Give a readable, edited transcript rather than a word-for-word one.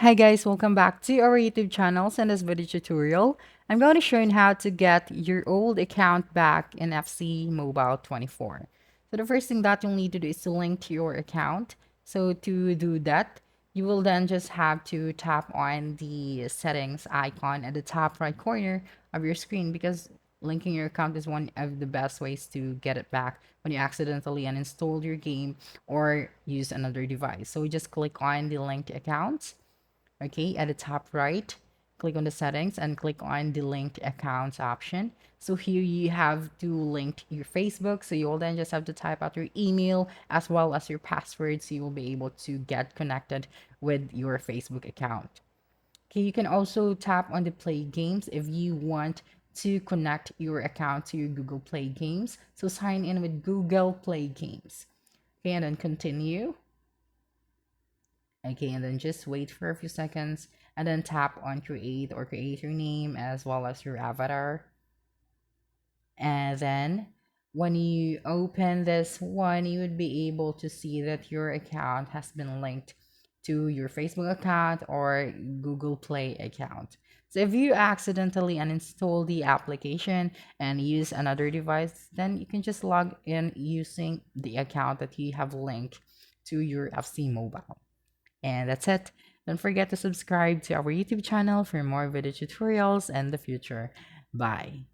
Hi guys, welcome back to our YouTube channels. In this video tutorial, I'm going to show you how to get your old account back in FC Mobile 24. So the first thing that you'll need to do is to link to your account. So to do that, you will then just have to tap on the settings icon at the top right corner of your screen because linking your account is one of the best ways to get it back when you accidentally uninstalled your game or use another device. So just click on the linked account. Okay, at the top right, click on the settings and click on the linked accounts option. So here you have to link your Facebook. So you'll then just have to type out your email as well as your password so you will be able to get connected with your Facebook account. Okay, you can also tap on the play games if you want to connect your account to your Google Play Games. So sign in with Google Play Games. Okay, and then continue. Okay, and then just wait for a few seconds and then tap on create or create your name as well as your avatar. And then when you open this one, you would be able to see that your account has been linked to your Facebook account or Google Play account. So if you accidentally uninstall the application and use another device, then you can just log in using the account that you have linked to your FC Mobile. And that's it. Don't forget to subscribe to our YouTube channel for more video tutorials in the future. Bye.